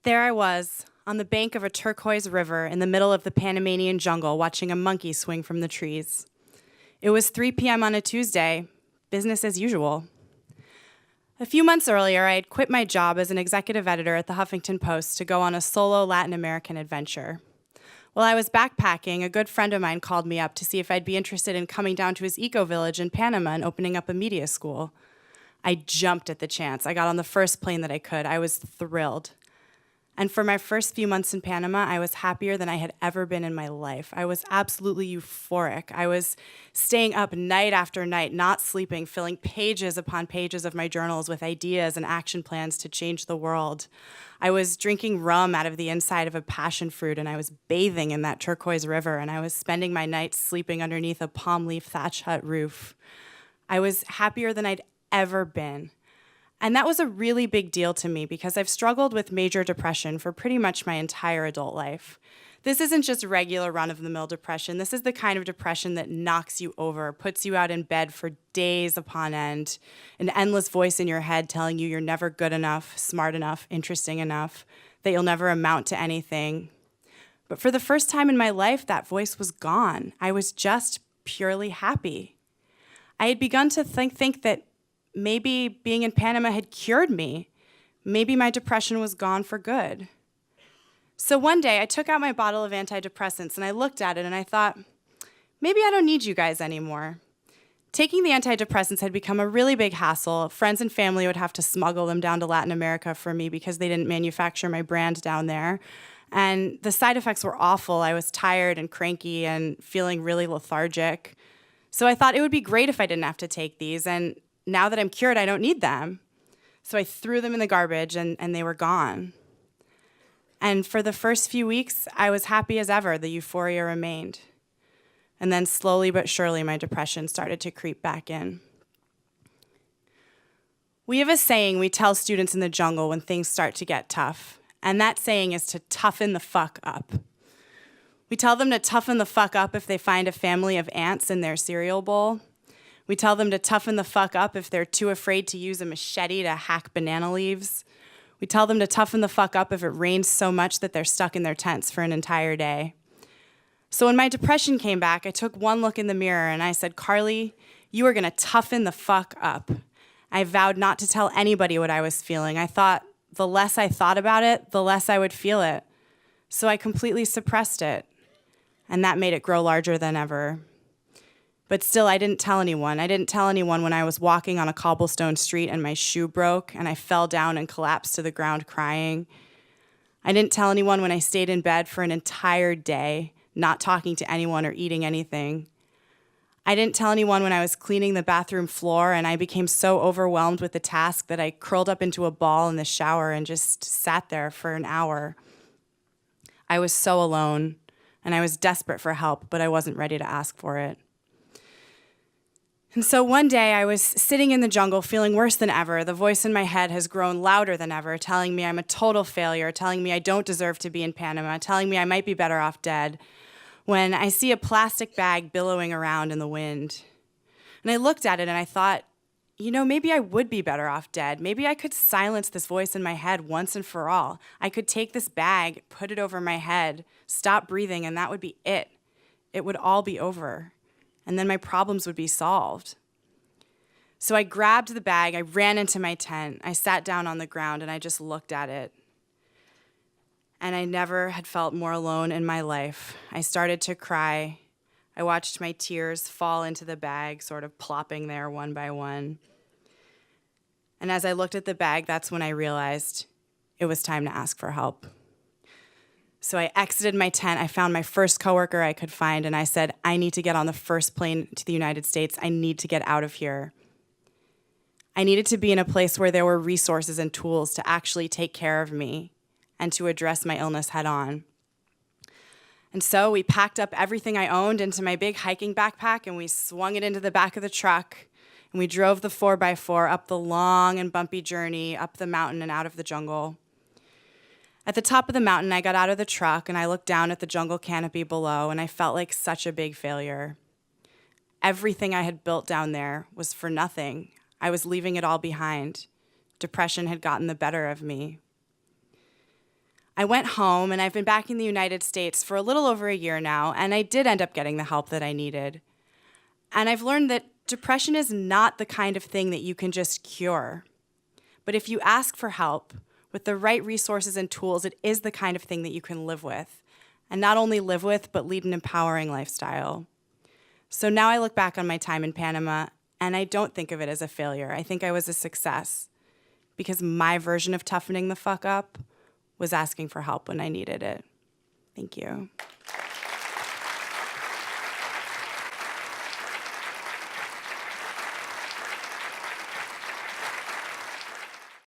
There I was, on the bank of a turquoise river in the middle of the Panamanian jungle, watching a monkey swing from the trees. It was 3 p.m. on a Tuesday, business as usual. A few months earlier, I had quit my job as an executive editor at the Huffington Post to go on a solo Latin American adventure. While I was backpacking, a good friend of mine called me up to see if I'd be interested in coming down to his eco-village in Panama and opening up a media school. I jumped at the chance. I got on the first plane that I could. I was thrilled. And for my first few months in Panama, I was happier than I had ever been in my life. I was absolutely euphoric. I was staying up night after night, not sleeping, filling pages upon pages of my journals with ideas and action plans to change the world. I was drinking rum out of the inside of a passion fruit, and I was bathing in that turquoise river, and I was spending my nights sleeping underneath a palm leaf thatch hut roof. I was happier than I'd ever been. And that was a really big deal to me because I've struggled with major depression for pretty much my entire adult life. This isn't just regular run-of-the-mill depression. This is the kind of depression that knocks you over, puts you out in bed for days upon end, an endless voice in your head telling you you're never good enough, smart enough, interesting enough, that you'll never amount to anything. But for the first time in my life, that voice was gone. I was just purely happy. I had begun to think that maybe being in Panama had cured me. Maybe my depression was gone for good. So one day I took out my bottle of antidepressants and I looked at it and I thought, maybe I don't need you guys anymore. Taking the antidepressants had become a really big hassle. Friends and family would have to smuggle them down to Latin America for me because they didn't manufacture my brand down there. And the side effects were awful. I was tired and cranky and feeling really lethargic. So I thought it would be great if I didn't have to take these, and now that I'm cured, I don't need them. So I threw them in the garbage and they were gone. And for the first few weeks, I was happy as ever. The euphoria remained. And then slowly but surely, my depression started to creep back in. We have a saying we tell students in the jungle when things start to get tough. And that saying is to toughen the fuck up. We tell them to toughen the fuck up if they find a family of ants in their cereal bowl. We tell them to toughen the fuck up if they're too afraid to use a machete to hack banana leaves. We tell them to toughen the fuck up if it rains so much that they're stuck in their tents for an entire day. So when my depression came back, I took one look in the mirror and I said, Carly, you are gonna toughen the fuck up. I vowed not to tell anybody what I was feeling. I thought the less I thought about it, the less I would feel it. So I completely suppressed it, and that made it grow larger than ever. But still, I didn't tell anyone. I didn't tell anyone when I was walking on a cobblestone street and my shoe broke and I fell down and collapsed to the ground crying. I didn't tell anyone when I stayed in bed for an entire day, not talking to anyone or eating anything. I didn't tell anyone when I was cleaning the bathroom floor and I became so overwhelmed with the task that I curled up into a ball in the shower and just sat there for an hour. I was so alone and I was desperate for help, but I wasn't ready to ask for it. And so one day I was sitting in the jungle feeling worse than ever. The voice in my head has grown louder than ever, telling me I'm a total failure, telling me I don't deserve to be in Panama, telling me I might be better off dead, when I see a plastic bag billowing around in the wind. And I looked at it and I thought, you know, maybe I would be better off dead. Maybe I could silence this voice in my head once and for all. I could take this bag, put it over my head, stop breathing, and that would be it. It would all be over. And then my problems would be solved. So I grabbed the bag, I ran into my tent, I sat down on the ground and I just looked at it. And I never had felt more alone in my life. I started to cry. I watched my tears fall into the bag, sort of plopping there one by one. And as I looked at the bag, that's when I realized it was time to ask for help. So I exited my tent, I found my first coworker I could find, and I said, I need to get on the first plane to the United States. I need to get out of here. I needed to be in a place where there were resources and tools to actually take care of me and to address my illness head on. And so we packed up everything I owned into my big hiking backpack and we swung it into the back of the truck and we drove the 4x4 up the long and bumpy journey up the mountain and out of the jungle. At the top of the mountain, I got out of the truck and I looked down at the jungle canopy below and I felt like such a big failure. Everything I had built down there was for nothing. I was leaving it all behind. Depression had gotten the better of me. I went home, and I've been back in the United States for a little over a year now, and I did end up getting the help that I needed. And I've learned that depression is not the kind of thing that you can just cure. But if you ask for help, with the right resources and tools, it is the kind of thing that you can live with. And not only live with, but lead an empowering lifestyle. So now I look back on my time in Panama, and I don't think of it as a failure. I think I was a success, because my version of toughening the fuck up was asking for help when I needed it. Thank you.